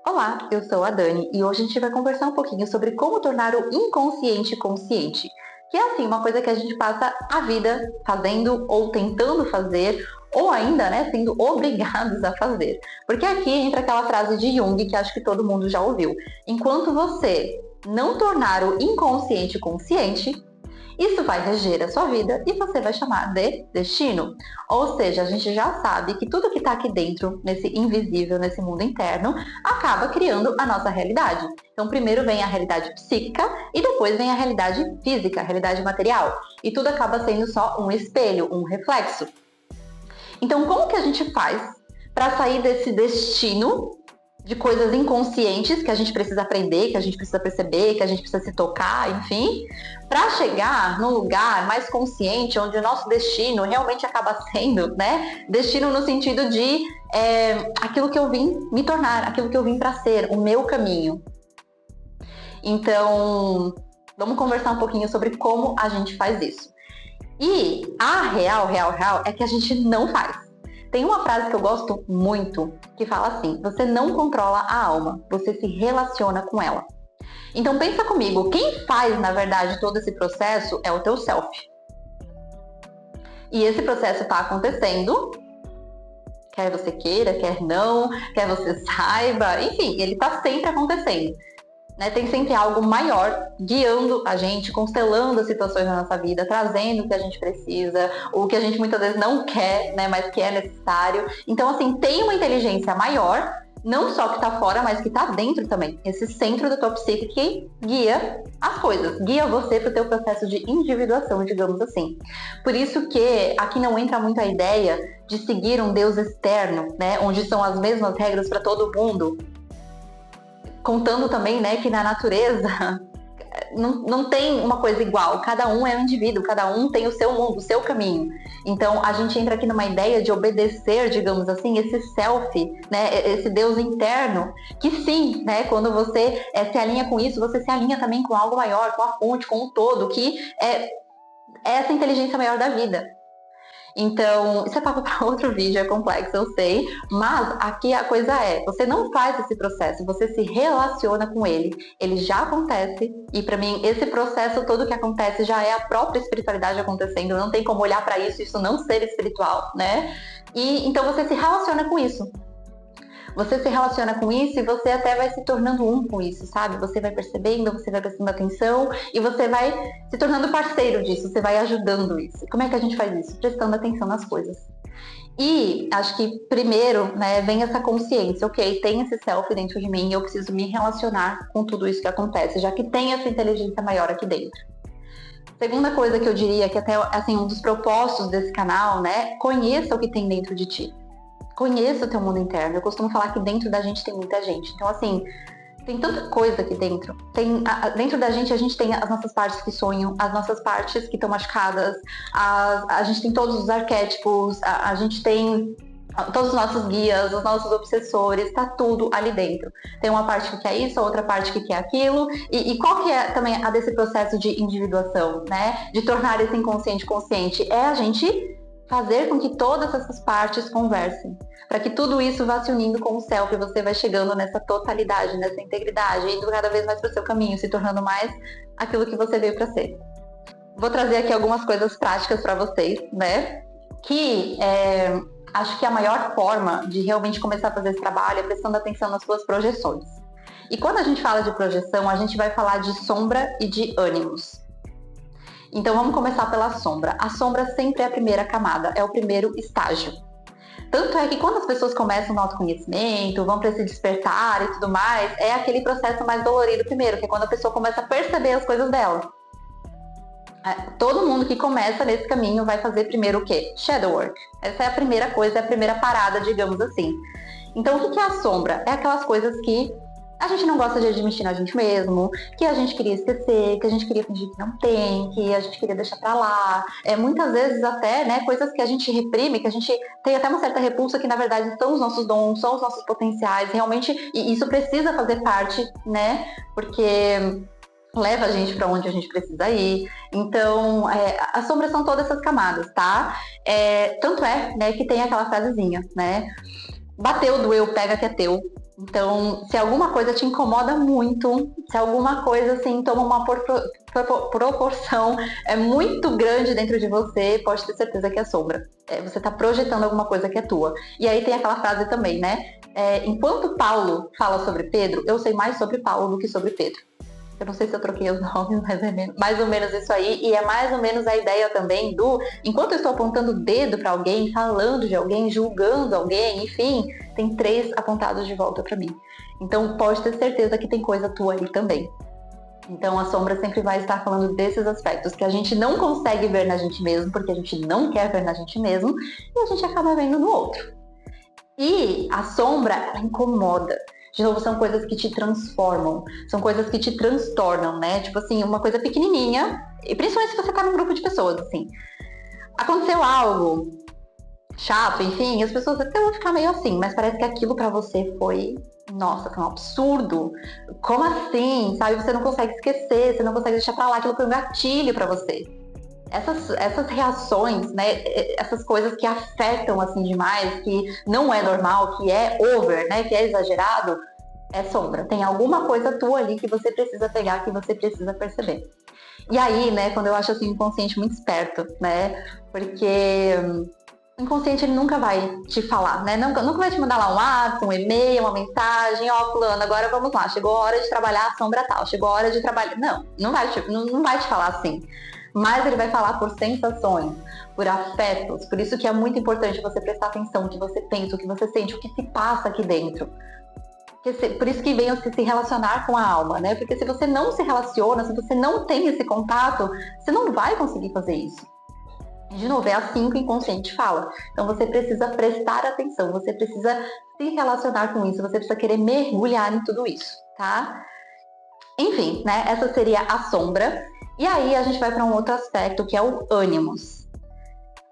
Olá, eu sou a Dani e hoje a gente vai conversar um pouquinho sobre como tornar o inconsciente consciente, que é assim uma coisa que a gente passa a vida fazendo ou tentando fazer ou ainda, né, sendo obrigados a fazer. Porque aqui entra aquela frase de Jung que acho que todo mundo já ouviu. Enquanto você não tornar o inconsciente consciente, isso vai reger a sua vida e você vai chamar de destino. Ou seja, a gente já sabe que tudo que está aqui dentro, nesse invisível, nesse mundo interno, acaba criando a nossa realidade. Então, primeiro vem a realidade psíquica e depois vem a realidade física, a realidade material. E tudo acaba sendo só um espelho, um reflexo. Então, como que a gente faz para sair desse destino de coisas inconscientes que a gente precisa aprender, que a gente precisa perceber, que a gente precisa se tocar, enfim, para chegar num lugar mais consciente, onde o nosso destino realmente acaba sendo, né, destino no sentido de aquilo que eu vim me tornar, aquilo que eu vim para ser, o meu caminho. Então, vamos conversar um pouquinho sobre como a gente faz isso. E a real é que a gente não faz. Tem uma frase que eu gosto muito, que fala assim: você não controla a alma, você se relaciona com ela. Então pensa comigo, quem faz, na verdade, todo esse processo é o teu self. E esse processo está acontecendo, quer você queira, quer não, quer você saiba, enfim, ele está sempre acontecendo. Né, tem sempre algo maior guiando a gente, constelando as situações da nossa vida, trazendo o que a gente precisa, o que a gente muitas vezes não quer, né, mas que é necessário. Então, assim, tem uma inteligência maior, não só que está fora, mas que está dentro também. Esse centro da tua psique que guia as coisas, guia você para o teu processo de individuação, digamos assim. Por isso que aqui não entra muito a ideia de seguir um Deus externo, né, onde são as mesmas regras para todo mundo. Contando também, né, que na natureza não tem uma coisa igual, cada um é um indivíduo, cada um tem o seu mundo, o seu caminho. Então a gente entra aqui numa ideia de obedecer, digamos assim, esse self, né, esse Deus interno, que sim, né, quando você se alinha com isso, você se alinha também com algo maior, com a fonte, com o todo, que é essa inteligência maior da vida. Então, isso é papo para outro vídeo, é complexo, eu sei, mas aqui a coisa é, você não faz esse processo, você se relaciona com ele já acontece, e para mim esse processo todo que acontece já é a própria espiritualidade acontecendo, não tem como olhar para isso não ser espiritual, né? E então você se relaciona com isso. Você se relaciona com isso e você até vai se tornando um com isso, sabe? Você vai percebendo, você vai prestando atenção e você vai se tornando parceiro disso, você vai ajudando isso. Como é que a gente faz isso? Prestando atenção nas coisas. E acho que primeiro, né, vem essa consciência, ok, tem esse self dentro de mim e eu preciso me relacionar com tudo isso que acontece, já que tem essa inteligência maior aqui dentro. Segunda coisa que eu diria, que até assim, um dos propósitos desse canal, né, conheça o que tem dentro de ti. Conheça o teu mundo interno. Eu costumo falar que dentro da gente tem muita gente. Então, assim, tem tanta coisa aqui dentro. Dentro da gente, a gente tem as nossas partes que sonham, as nossas partes que estão machucadas, a gente tem todos os arquétipos, a gente tem todos os nossos guias, os nossos obsessores, tá tudo ali dentro. Tem uma parte que quer isso, a outra parte que quer aquilo. E qual que é também a desse processo de individuação, né? De tornar esse inconsciente consciente? É a gente fazer com que todas essas partes conversem, para que tudo isso vá se unindo com o self e você vai chegando nessa totalidade, nessa integridade, indo cada vez mais para o seu caminho, se tornando mais aquilo que você veio para ser. Vou trazer aqui algumas coisas práticas para vocês, né? Que acho que a maior forma de realmente começar a fazer esse trabalho é prestando atenção nas suas projeções. E quando a gente fala de projeção, a gente vai falar de sombra e de ânimos. Então vamos começar pela sombra. A sombra sempre é a primeira camada, é o primeiro estágio. Tanto é que quando as pessoas começam no autoconhecimento, vão para esse despertar e tudo mais, é aquele processo mais dolorido primeiro, que é quando a pessoa começa a perceber as coisas dela. Todo mundo que começa nesse caminho vai fazer primeiro o quê? Shadow work. Essa é a primeira coisa, é a primeira parada, digamos assim. Então o que é a sombra? É aquelas coisas que a gente não gosta de admitir na gente mesmo, que a gente queria esquecer, que a gente queria fingir que não tem, que a gente queria deixar pra lá. Muitas vezes até, né, coisas que a gente reprime, que a gente tem até uma certa repulsa, que na verdade são os nossos dons, são os nossos potenciais, realmente, e isso precisa fazer parte, né, porque leva a gente para onde a gente precisa ir. Então, as sombras são todas essas camadas, tá? Tanto é, né, que tem aquela frasezinha, né, bateu, doeu, pega que é teu. Então, se alguma coisa te incomoda muito, se alguma coisa assim toma uma proporção muito grande dentro de você, pode ter certeza que é sombra. Você está projetando alguma coisa que é tua. E aí tem aquela frase também, né? Enquanto Paulo fala sobre Pedro, eu sei mais sobre Paulo do que sobre Pedro. Eu não sei se eu troquei os nomes, mas é mais ou menos isso aí. E é mais ou menos a ideia também do... Enquanto eu estou apontando o dedo para alguém, falando de alguém, julgando alguém, enfim, tem 3 apontados de volta para mim. Então pode ter certeza que tem coisa tua ali também. Então a sombra sempre vai estar falando desses aspectos que a gente não consegue ver na gente mesmo, porque a gente não quer ver na gente mesmo, e a gente acaba vendo no outro. E a sombra, ela incomoda. De novo, são coisas que te transformam, são coisas que te transtornam, né? Tipo assim, uma coisa pequenininha, e principalmente se você tá num grupo de pessoas, assim. Aconteceu algo chato, enfim, as pessoas até vão ficar meio assim, mas parece que aquilo pra você foi, nossa, foi um absurdo. Como assim? Sabe? Você não consegue esquecer, você não consegue deixar pra lá, aquilo foi um gatilho pra você. Essas reações, né, essas coisas que afetam assim demais, que não é normal, que é over, né, que é exagerado, é sombra. Tem alguma coisa tua ali que você precisa pegar, que você precisa perceber. E aí, né, quando eu acho assim, o inconsciente muito esperto, né, porque o inconsciente ele nunca vai te falar, né, nunca vai te mandar lá um WhatsApp, um e-mail, uma mensagem, fulano, agora vamos lá, chegou a hora de trabalhar a sombra tal, chegou a hora de trabalhar... Não vai te falar assim. Mas ele vai falar por sensações, por afetos. Por isso que é muito importante você prestar atenção no que você pensa, o que você sente, o que se passa aqui dentro. Por isso que vem se relacionar com a alma, né? Porque se você não se relaciona, se você não tem esse contato, você não vai conseguir fazer isso. De novo, é assim que o inconsciente fala. Então você precisa prestar atenção, você precisa se relacionar com isso, você precisa querer mergulhar em tudo isso, tá? Enfim, né? Essa seria a sombra. E aí a gente vai para um outro aspecto, que é o ânimos.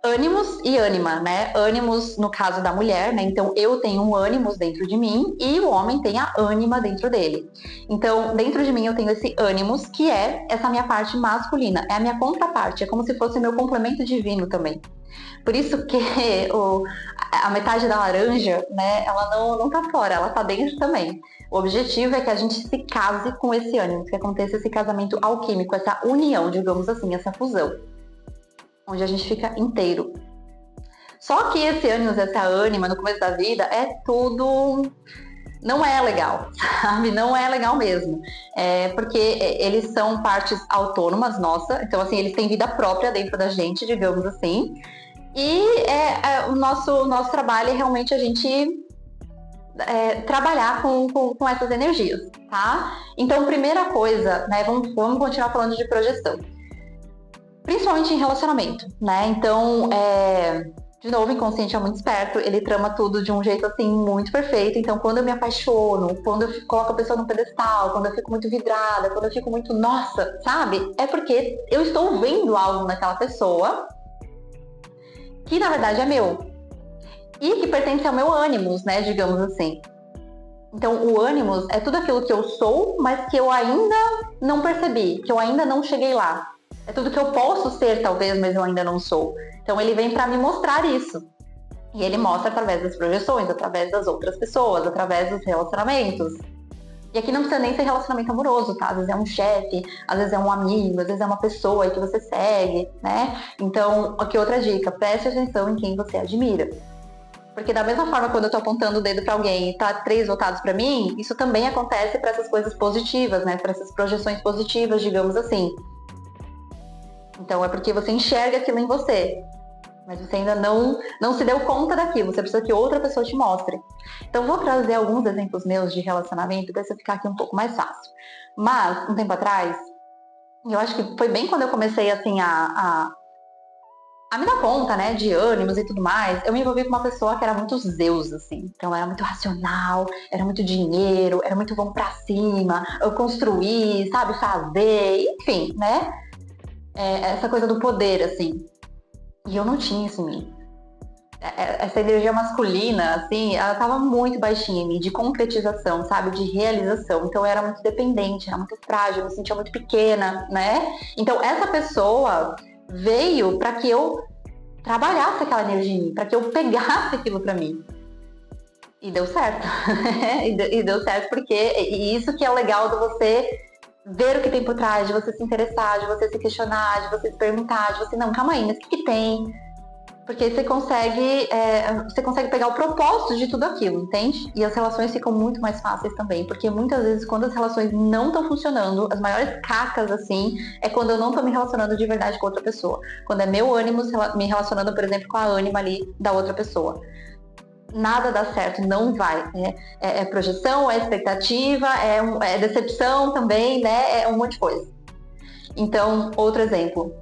Ânimos e ânima, né? Ânimos no caso da mulher, né? Então eu tenho um ânimos dentro de mim e o homem tem a ânima dentro dele. Então dentro de mim eu tenho esse ânimos, que é essa minha parte masculina, é a minha contraparte, é como se fosse meu complemento divino também. Por isso que a metade da laranja, né? Ela não tá fora, ela tá dentro também. O objetivo é que a gente se case com esse ânimo, que aconteça esse casamento alquímico, essa união, digamos assim, essa fusão, onde a gente fica inteiro. Só que esse ânimo, essa ânima no começo da vida é tudo... Não é legal, sabe? Não é legal mesmo. Porque eles são partes autônomas, nossa. Então, assim, eles têm vida própria dentro da gente, digamos assim. E o nosso trabalho é realmente a gente... trabalhar com essas energias, tá? Então, primeira coisa, né? Vamos continuar falando de projeção. Principalmente em relacionamento, né? Então, de novo, o inconsciente é muito esperto, ele trama tudo de um jeito, assim, muito perfeito. Então, quando eu me apaixono, quando eu coloco a pessoa no pedestal, quando eu fico muito vidrada, quando eu fico muito, nossa, sabe? É porque eu estou vendo algo naquela pessoa que, na verdade, é meu. E que pertence ao meu ânimos, né, digamos assim. Então, o ânimos é tudo aquilo que eu sou, mas que eu ainda não percebi, que eu ainda não cheguei lá. É tudo que eu posso ser, talvez, mas eu ainda não sou. Então, ele vem para me mostrar isso. E ele mostra através das projeções, através das outras pessoas, através dos relacionamentos. E aqui não precisa nem ser relacionamento amoroso, tá? Às vezes é um chefe, às vezes é um amigo, às vezes é uma pessoa aí que você segue, né? Então, aqui outra dica, preste atenção em quem você admira. Porque da mesma forma, quando eu tô apontando o dedo para alguém e tá 3 voltados para mim, isso também acontece para essas coisas positivas, né? Para essas projeções positivas, digamos assim. Então é porque você enxerga aquilo em você, mas você ainda não se deu conta daquilo, você precisa que outra pessoa te mostre. Então vou trazer alguns exemplos meus de relacionamento para você ficar aqui um pouco mais fácil. Mas, um tempo atrás, eu acho que foi bem quando eu comecei assim a me dar conta, né, de ânimos e tudo mais, eu me envolvi com uma pessoa que era muito Zeus, assim. Então, era muito racional, era muito dinheiro, era muito vamos pra cima, eu construir, sabe, fazer, enfim, né? Essa coisa do poder, assim. E eu não tinha isso em mim. Essa energia masculina, assim, ela tava muito baixinha em mim, de concretização, sabe, de realização. Então, eu era muito dependente, era muito frágil, eu me sentia muito pequena, né? Então, essa pessoa veio para que eu trabalhasse aquela energia em mim, para que eu pegasse aquilo para mim. E deu certo. E deu certo porque e isso que é o legal de você ver o que tem por trás, de você se interessar, de você se questionar, de você se perguntar, de você, não, calma aí, mas o que tem? Porque você consegue pegar o propósito de tudo aquilo, entende? E as relações ficam muito mais fáceis também, porque muitas vezes quando as relações não estão funcionando, as maiores cacas, assim, é quando eu não tô me relacionando de verdade com outra pessoa. Quando é meu ânimo me relacionando, por exemplo, com a ânima ali da outra pessoa. Nada dá certo, não vai. Né? É projeção, é expectativa, é decepção também, né? É um monte de coisa. Então, outro exemplo.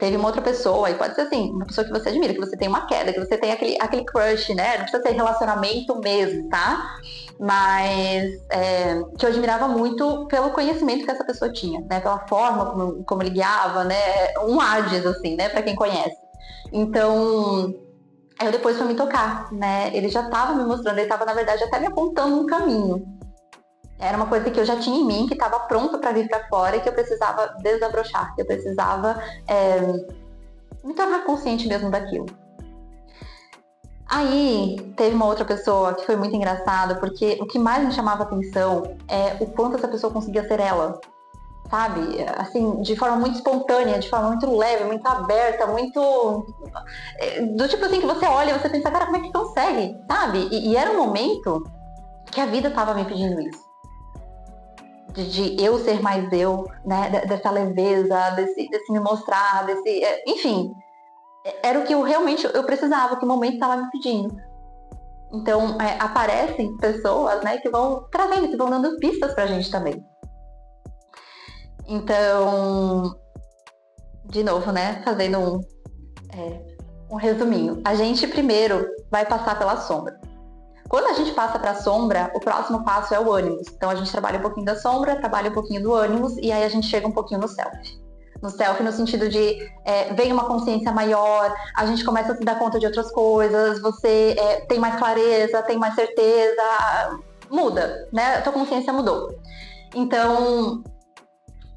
Teve uma outra pessoa, e pode ser assim, uma pessoa que você admira, que você tem uma queda, que você tem aquele crush, né? Não precisa ser relacionamento mesmo, tá? Mas que eu admirava muito pelo conhecimento que essa pessoa tinha, né? Pela forma como ele guiava, né? Um Hades, assim, né? Pra quem conhece. Então, eu depois fui me tocar, né? Ele já estava me mostrando, ele estava, na verdade, até me apontando um caminho. Era uma coisa que eu já tinha em mim, que estava pronta para vir para fora e que eu precisava desabrochar, que eu precisava me tornar consciente mesmo daquilo. Aí, teve uma outra pessoa que foi muito engraçada, porque o que mais me chamava atenção é o quanto essa pessoa conseguia ser ela. Sabe? Assim, de forma muito espontânea, de forma muito leve, muito aberta, muito... do tipo assim, que você olha e você pensa, cara, como é que consegue? Sabe? E era um momento que a vida tava me pedindo isso. De eu ser mais eu, né? Dessa leveza, desse me mostrar, enfim, era o que eu precisava, que o momento estava me pedindo. Então, aparecem pessoas, né, que vão trazendo, que vão dando pistas pra gente também. Então, de novo, né, fazendo um resuminho. A gente primeiro vai passar pela sombra. Quando a gente passa para a sombra, o próximo passo é o ânimos. Então a gente trabalha um pouquinho da sombra, trabalha um pouquinho do ânimos e aí a gente chega um pouquinho no self. No self no sentido de vem uma consciência maior, a gente começa a se dar conta de outras coisas, você tem mais clareza, tem mais certeza, muda, né? A tua consciência mudou. Então,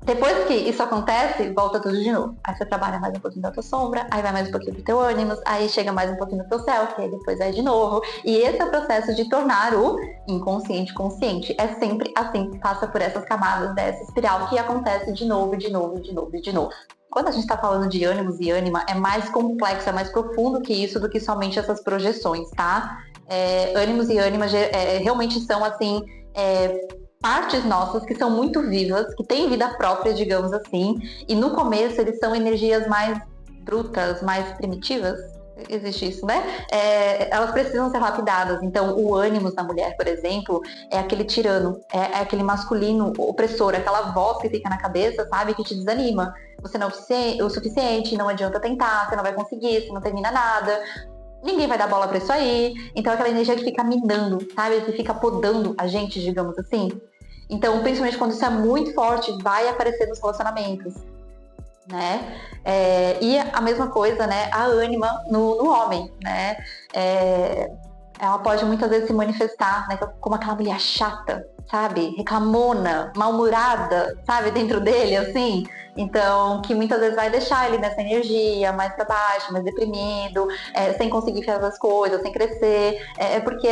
depois que isso acontece, volta tudo de novo. Aí você trabalha mais um pouquinho da tua sombra, aí vai mais um pouquinho do teu ânimos, aí chega mais um pouquinho do teu self, aí depois vai de novo. E esse é o processo de tornar o inconsciente consciente. É sempre assim, passa por essas camadas dessa espiral que acontece de novo, de novo, de novo, de novo. Quando a gente está falando de ânimos e ânima, é mais complexo, é mais profundo que isso, do que somente essas projeções, tá? Ânimos e ânima realmente são, assim... partes nossas que são muito vivas, que têm vida própria, digamos assim, e no começo eles são energias mais brutas, mais primitivas, existe isso, né? Elas precisam ser lapidadas. Então, o ânimos da mulher, por exemplo, é aquele tirano, é aquele masculino opressor, aquela voz que fica na cabeça, sabe, que te desanima. Você não é o suficiente, não adianta tentar, você não vai conseguir, você não termina nada. Ninguém vai dar bola pra isso aí. Então, aquela energia que fica minando, sabe? Que fica podando a gente, digamos assim. Então, principalmente quando isso é muito forte, vai aparecer nos relacionamentos, né? E a mesma coisa, né? A ânima no homem, né? Ela pode muitas vezes se manifestar, né, como aquela mulher chata, sabe? Reclamona, mal-humorada, sabe? Dentro dele, assim. Então, que muitas vezes vai deixar ele nessa energia, mais pra baixo, mais deprimido, sem conseguir fazer as coisas, sem crescer. Porque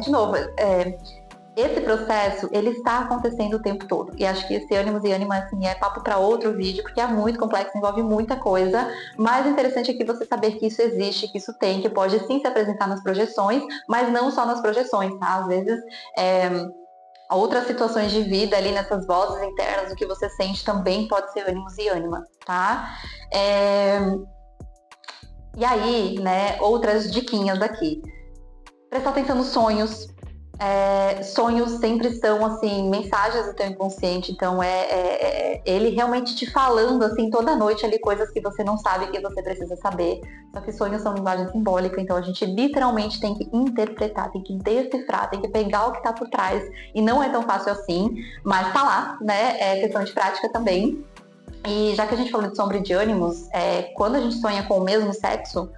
de novo, esse processo, ele está acontecendo o tempo todo. E acho que esse ânimos e ânima, assim, é papo para outro vídeo, porque é muito complexo, envolve muita coisa. Mas o interessante é que você saber que isso existe, que isso tem, que pode sim se apresentar nas projeções, mas não só nas projeções, tá? Às vezes, outras situações de vida ali nessas vozes internas, o que você sente também pode ser ânimos e ânima, tá? E aí, né, outras diquinhas aqui. Prestar atenção nos sonhos. Sonhos sempre são, assim, mensagens do teu inconsciente. Então, ele realmente te falando, assim, toda noite ali, coisas que você não sabe que você precisa saber. Só que sonhos são linguagem simbólica, então a gente literalmente tem que interpretar, tem que decifrar, tem que pegar o que tá por trás. E não é tão fácil assim, mas tá lá, né? É questão de prática também. E já que a gente falou de sombra e de ânimos, quando a gente sonha com o mesmo sexo,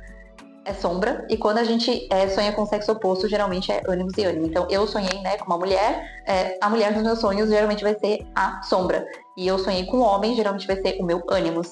é sombra, e quando a gente sonha com o sexo oposto, geralmente é ânimos e ânimo. Então, eu sonhei, né, com uma mulher, a mulher dos meus sonhos geralmente vai ser a sombra. E eu sonhei com um homem, geralmente vai ser o meu ânimos.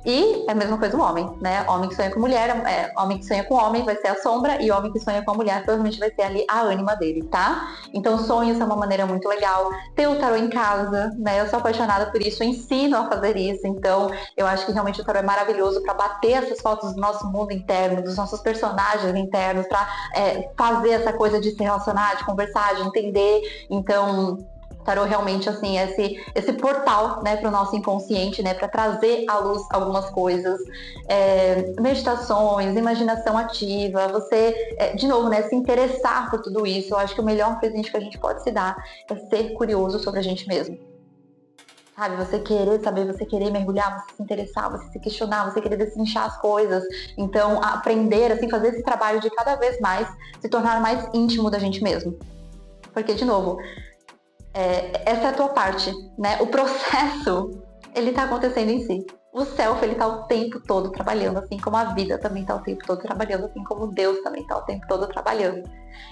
E é a mesma coisa o homem, né? Homem que sonha com mulher, homem que sonha com homem vai ser a sombra, e homem que sonha com a mulher provavelmente vai ser ali a ânima dele, tá? Então sonhos é uma maneira muito legal. Ter o tarô em casa, né? Eu sou apaixonada por isso, eu ensino a fazer isso, então eu acho que realmente o tarô é maravilhoso para bater essas fotos do nosso mundo interno, dos nossos personagens internos, para fazer essa coisa de se relacionar, de conversar, de entender. Então tarô realmente assim esse portal, né, para o nosso inconsciente, né, para trazer à luz algumas coisas, meditações, imaginação ativa, você de novo, né, se interessar por tudo isso. Eu acho que o melhor presente que a gente pode se dar é ser curioso sobre a gente mesmo, sabe? Você querer saber, você querer mergulhar, você se interessar, você se questionar, você querer destrinchar as coisas. Então aprender, assim, fazer esse trabalho de cada vez mais se tornar mais íntimo da gente mesmo, porque de novo, essa é a tua parte, né? O processo, ele tá acontecendo em si. O self, ele tá o tempo todo trabalhando, assim como a vida também tá o tempo todo trabalhando, assim como Deus também tá o tempo todo trabalhando.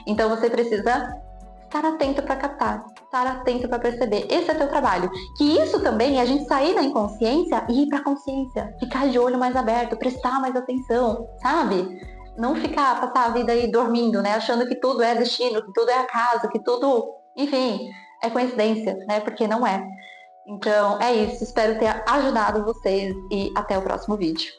Então você precisa estar atento para captar, estar atento para perceber. Esse é teu trabalho. Que isso também é a gente sair da inconsciência e ir para a consciência, ficar de olho mais aberto, prestar mais atenção, sabe? Não passar a vida aí dormindo, né? Achando que tudo é destino, que tudo é acaso, que tudo, enfim, é coincidência, né? Porque não é. Então é isso. Espero ter ajudado vocês e até o próximo vídeo.